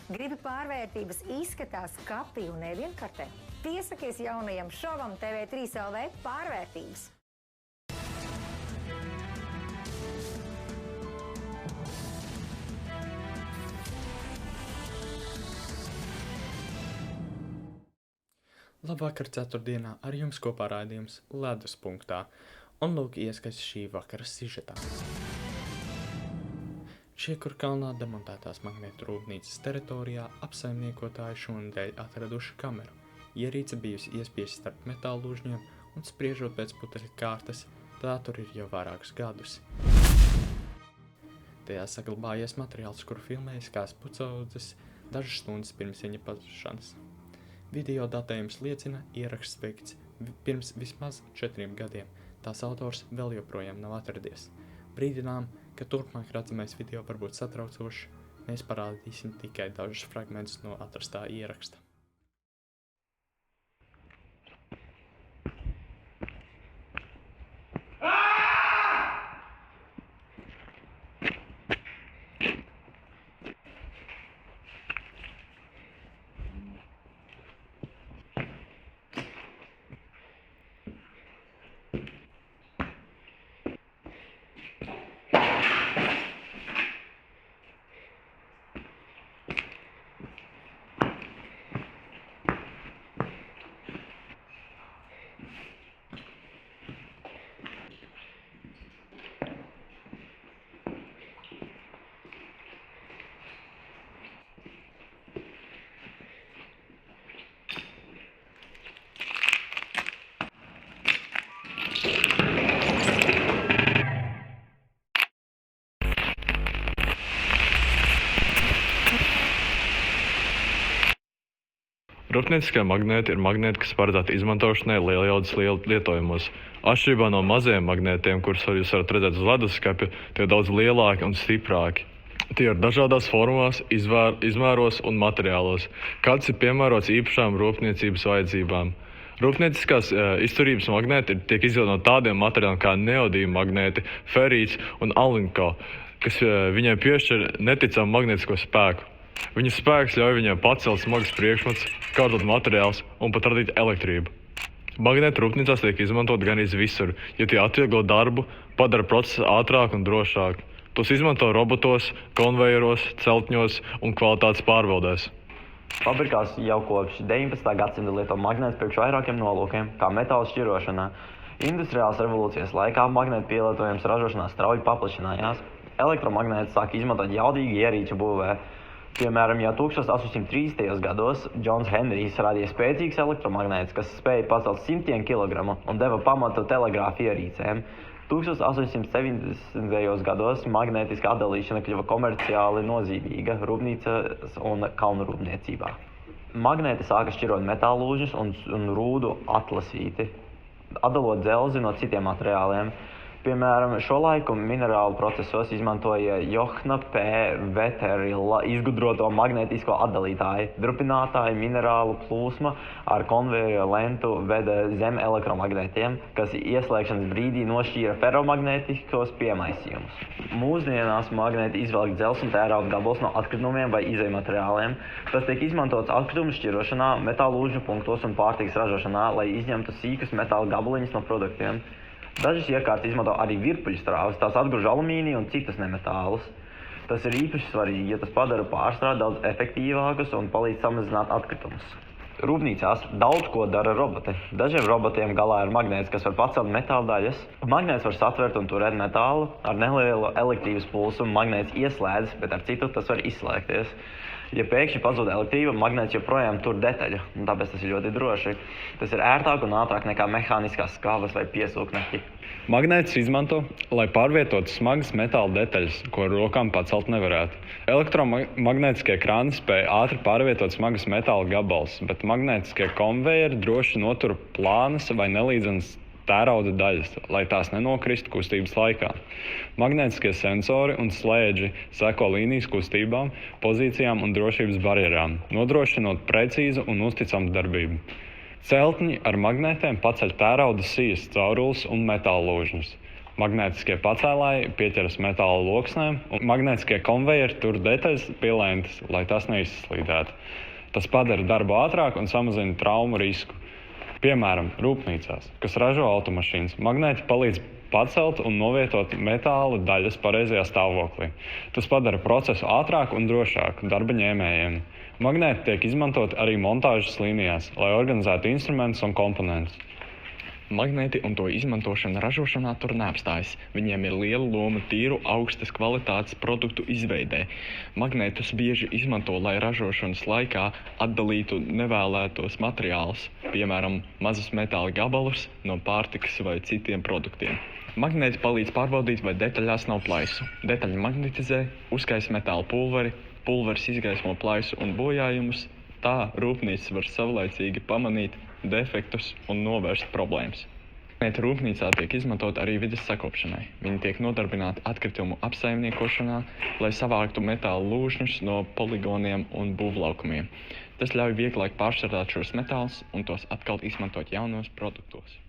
Gribi pārvērtības izskatās kapī un nevienkartē? Piesakies jaunajam šovam TV3 LV pārvērtības. Labvakar ceturtdienā ar jums kopā raidījums Ledus punktā, un lūk ieskats šī vakara sižetā. Čiekurkalnā demontētās magnētu rūpnīcas teritorijā apsaimniekotāji šonedēļ atraduši kameru. Ierīce bijusi iespiesta starp metāla lūžņiem, un spriežot pēc putekļa kārtas, tā tur ir jau vairākus gadus. Tajā saglabājies materiāls, kuru filmējas kāds pucaudzes dažas stundas pirms viņa pazušanas. Video datējums liecina, ieraksts veikts pirms vismaz 4 gadiem. Tās autors vēl joprojām nav atradies. Brīdinām, ka turpmāk redzamais video var būt satraucošs, mēs parādīsim tikai dažus fragmentus no atrastā ieraksta. Rūpnieciskie magnēti ir magnēti, kas paredzēti izmantošanai lielajaudas lietojumos. Atšķirībā no mazajiem magnētiem, kurus jūs varat redzēt uz leduskapja, tie ir daudz lielāki un stiprāki. Tie ir dažādās formās, izmēros un materiālos. Kāds ir piemērots īpašām rūpniecības vajadzībām. Rūpnieciskās izturības magnēti tiek izveidoti no tādiem materiāliem kā neodīma magnēti, ferīts un alinko, kas viņai piešķir neticamu magnētisko spēku. Viņa spēks ļauj viņai pacelt smagus priekšmetus, kārtot materiālus un pat radīt elektrību. Magnēti rūpnīcās tiek izmantot gan visur, jo tie atvieglo darbu, padara procesu ātrāku un drošāku. Tos izmanto robotos, konvejeros, celtņos un kvalitātes pārbaudēs. Fabrikās jau kopš 19. gadsimta lieto magnētus priekš vairākiem nolūkiem, kā metāla šķirošanā. Industriālās revolūcijas laikā magnētu pielietojums ražošanā strauji paplašinājās. Elektromagnētus sāka izmantot jaudīgi ierīču būvē. Piemēram, jau 1830. gados Džons Henrijs radīja spēcīgs elektromagnēts, kas spēja pacelt simtiem kilogramu un deva pamatu telegrāfa ierīcēm. 1870. gados magnētiska atdalīšana kļuva komerciāli nozīmīga rūpnīcas un kalnu rūpniecībā. Magnēti sāka šķirot metāla lūžņus un rūdu atlasīti, atdalot dzelzi no citiem materiāliem. Piemēram, šo laiku minerālu procesos izmantoja Johna P. Veterila izgudroto magnētisko atdalītāju. Drupinātāju minerālu plūsma ar konvejeru lentu veda zem elektromagnētiem, kas ieslēgšanas brīdī nošķīra ferromagnētiskos piemaisījumus. Mūsdienās magnēti izvelk dzelzs un tērauda gabalus no atkritumiem vai izejmateriāliem. Tas tiek izmantots atkritumu šķirošanā, metāla lūžņu punktos un pārtikas ražošanā, lai izņemtu sīkus metāla gabaliņus no produktiem. Dažas iekārtas izmanto arī virpuļstrāvas, tās atgrūž alumīniju un citas nemetālus. Tas ir īpaši svarīgi, jo tas padara pārstrādi daudz efektīvākus un palīdz samazināt atkritumus. Rūpnīcās daudz ko dara roboti. Dažiem robotiem galā ir magnēts, kas var pacelt metāla daļas. Magnēts var satvert un turēt metālu. Ar nelielu elektrības pulsu magnēts ieslēdzas, bet ar citu tas var izslēgties. Ja pēkšņi pazūd elektrība, magnēts joprojām tur detaļu, un tāpēc tas ir ļoti droši. Tas ir ērtāk un ātrāk nekā mehāniskās skavas vai piesūkneķi. Magnētus izmanto, lai pārvietotu smagas metāla detaļas, ko ar rokām pacelt nevarētu. Elektromagnētiskie krāni spēja ātri pārvietot smagas metāla gabalus, bet magnētiskie konvejeri droši notur plānas vai nelīdzenas tērauda daļas, lai tās nenokristu kustības laikā. Magnētiskie sensori un slēdži seko līnijas kustībām, pozīcijām un drošības barjerām, nodrošinot precīzu un uzticamu darbību. Celtņi ar magnētiem paceļ tērauda sijas caurules un metāla lūžņus. Magnētiskie pacēlāji pieķeras metāla loksnēm, un magnētiskie konvejeri tur detaļas pie lentes, lai tas neizslīdētu. Tas padara darbu ātrāk un samazina traumu risku. Piemēram, rūpnīcās, kas ražo automašīnas, magnēti palīdz pacelt un novietot metāla daļas pareizajā stāvoklī. Tas padara procesu ātrāku un drošāku darba ņēmējiem. Magnēti tiek izmantoti arī montāžas līnijās, lai organizētu instrumentus un komponentus. Magnēti un to izmantošana ražošanā tur neapstājas. Viņiem ir liela loma tīru, augstas kvalitātes produktu izveidē. Magnētus bieži izmanto, lai ražošanas laikā atdalītu nevēlētos materiālus, piemēram, mazus metāla gabalus no pārtikas vai citiem produktiem. Magnēti palīdz pārbaudīt, vai detaļās nav plaisu. Detaļa magnetizē, uzkaisa metāla pulveri, pulveris izgaismo plaisu un bojājumus. Tā rūpnīcas var savlaicīgi pamanīt defektus un novērst problēmas. Magnēti rūpnīcā tiek izmantot arī vides sakopšanai. Viņi tiek nodarbināti atkritumu apsaimniekošanā, lai savāktu metāla lūžņus no poligoniem un būvlaukumiem. Tas ļauj vieglāk pārstrādāt šos metālus un tos atkal izmantot jaunos produktos.